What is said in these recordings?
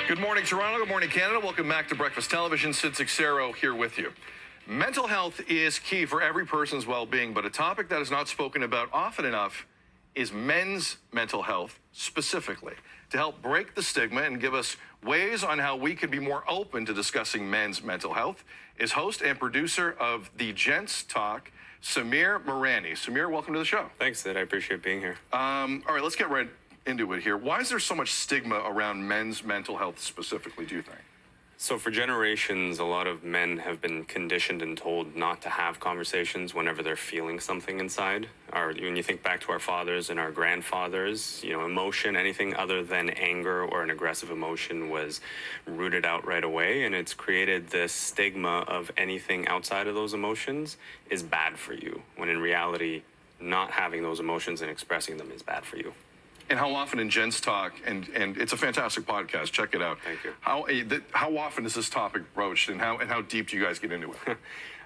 Good morning, Toronto. Good morning, Canada. Welcome back to Breakfast Television. Sid Texeiro here with you. Mental health is key for every person's well-being, but a topic that is not spoken about often enough is men's mental health specifically. To help break the stigma and give us ways on how we can be more open to discussing men's mental health is host and producer of the Gents Talk, Samir Mourani. Samir, welcome to the show. Thanks, Sid. I appreciate being here. All right, let's get right into it here. Why is there so much stigma around men's mental health specifically, do you think? So for generations, a lot of men have been conditioned and told not to have conversations whenever they're feeling something inside. Or when you think back to our fathers and our grandfathers, emotion, anything other than anger or an aggressive emotion was rooted out right away. And it's created this stigma of anything outside of those emotions is bad for you, when in reality, not having those emotions and expressing them is bad for you. And how often in Gents Talk, and it's a fantastic podcast, check it out. Thank you. How often is this topic broached, and how deep do you guys get into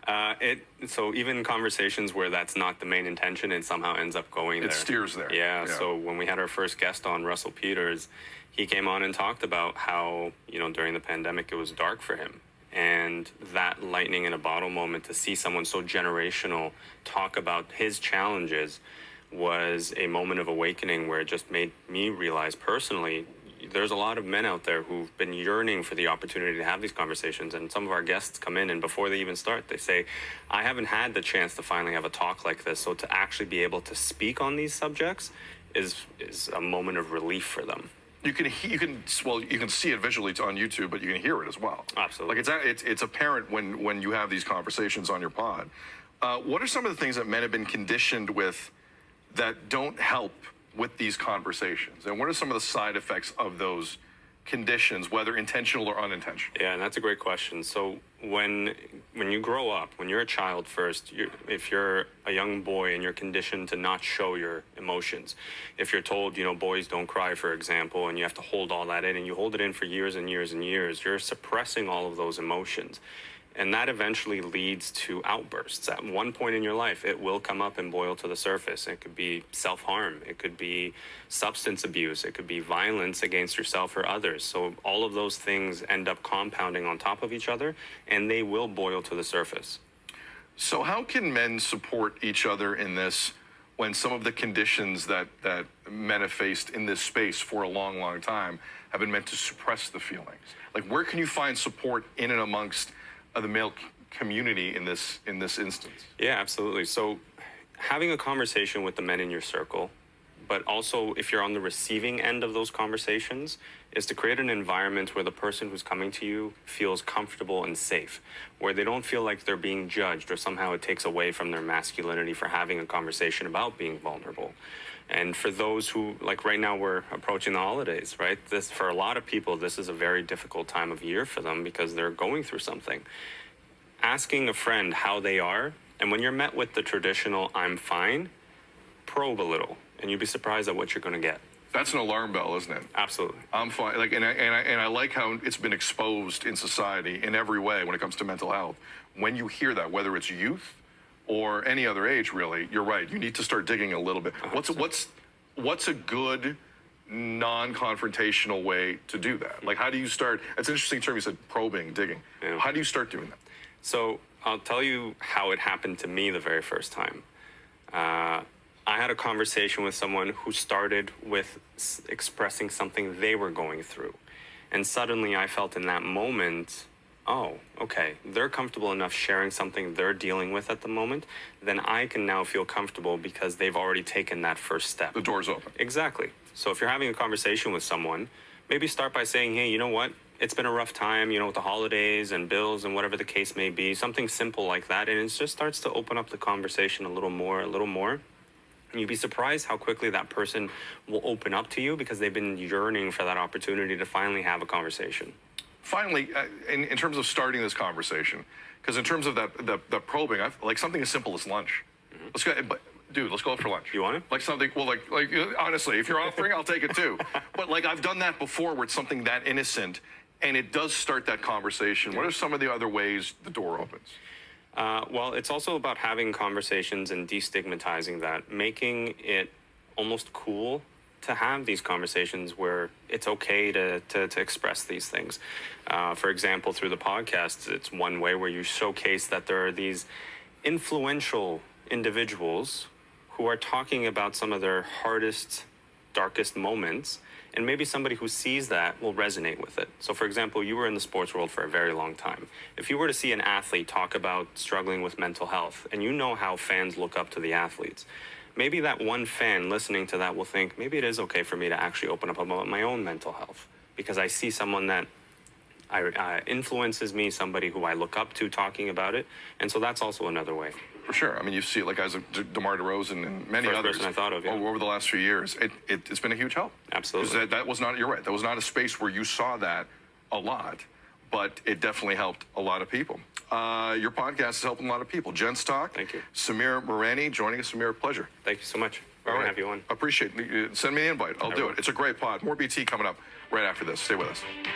it? So even conversations where that's not the main intention, it somehow ends up going there. It steers there. Yeah, so when we had our first guest on, Russell Peters, he came on and talked about how, during the pandemic, it was dark for him. And that lightning in a bottle moment to see someone so generational talk about his challenges was a moment of awakening where it just made me realize personally, there's a lot of men out there who've been yearning for the opportunity to have these conversations. And some of our guests come in and before they even start, they say, I haven't had the chance to finally have a talk like this. So to actually be able to speak on these subjects is a moment of relief for them. You can see it visually on YouTube, but you can hear it as well. Absolutely. Like it's apparent when you have these conversations on your pod. What are some of the things that men have been conditioned with that don't help with these conversations? And what are some of the side effects of those conditions, whether intentional or unintentional? Yeah, and that's a great question. So when you grow up, when you're a child first, if you're a young boy and you're conditioned to not show your emotions, if you're told, boys don't cry, for example, and you have to hold all that in and you hold it in for years and years and years, you're suppressing all of those emotions. And that eventually leads to outbursts. At one point in your life, it will come up and boil to the surface. It could be self-harm. It could be substance abuse. It could be violence against yourself or others. So all of those things end up compounding on top of each other, and they will boil to the surface. So how can men support each other in this when some of the conditions that men have faced in this space for a long, long time have been meant to suppress the feelings? Like, where can you find support in and amongst of the male community in this instance? Yeah, absolutely. So having a conversation with the men in your circle, but also if you're on the receiving end of those conversations, is to create an environment where the person who's coming to you feels comfortable and safe, where they don't feel like they're being judged or somehow it takes away from their masculinity for having a conversation about being vulnerable. And for those who, like right now, we're approaching the holidays, right? For a lot of people, this is a very difficult time of year for them because they're going through something. Asking a friend how they are, and when you're met with the traditional, I'm fine, probe a little, and you'd be surprised at what you're going to get. That's an alarm bell, isn't it? Absolutely. I'm fine. And I like how it's been exposed in society in every way when it comes to mental health. When you hear that, whether it's youth or any other age, really, you're right. You need to start digging a little bit. What's a good non-confrontational way to do that? Like, how do you start? It's an interesting term. You said probing, digging. Yeah. How do you start doing that? So I'll tell you how it happened to me the very first time. I had a conversation with someone who started with expressing something they were going through. And suddenly I felt in that moment, oh, okay, they're comfortable enough sharing something they're dealing with at the moment, then I can now feel comfortable because they've already taken that first step. The door's open. Exactly. So if you're having a conversation with someone, maybe start by saying, hey, you know what? It's been a rough time, with the holidays and bills and whatever the case may be, something simple like that. And it just starts to open up the conversation a little more. And you'd be surprised how quickly that person will open up to you because they've been yearning for that opportunity to finally have a conversation. Finally, in terms of starting this conversation, because in terms of the probing, like something as simple as lunch. Mm-hmm. Let's go, dude. Let's go out for lunch. You want it? Like something. Well, like honestly, if you're offering, I'll take it too. But like I've done that before, where it's something that innocent, and it does start that conversation. What are some of the other ways the door opens? Well, it's also about having conversations and destigmatizing that, making it almost cool to have these conversations where it's okay to express these things. For example, through the podcast, it's one way where you showcase that there are these influential individuals who are talking about some of their hardest, darkest moments, and maybe somebody who sees that will resonate with it. So for example, you were in the sports world for a very long time. If you were to see an athlete talk about struggling with mental health, and you know how fans look up to the athletes, maybe that one fan listening to that will think, maybe it is okay for me to actually open up about my own mental health, because I see someone that influences me, somebody who I look up to talking about it. And so that's also another way. For sure. I mean, you see it like guys like DeMar DeRozan and many First others person I thought of, yeah. over the last few years. It's been a huge help. Absolutely. 'Cause that was not, you're right, that was not a space where you saw that a lot, but it definitely helped a lot of people. Your podcast is helping a lot of people. Gent's Talk. Thank you. Samir Mourani joining us. Samir, pleasure. Thank you so much. We're All going right. to have you on. Appreciate it. Send me the invite. I'll do will. it. It's a great pod. More BT coming up right after this. Stay with us.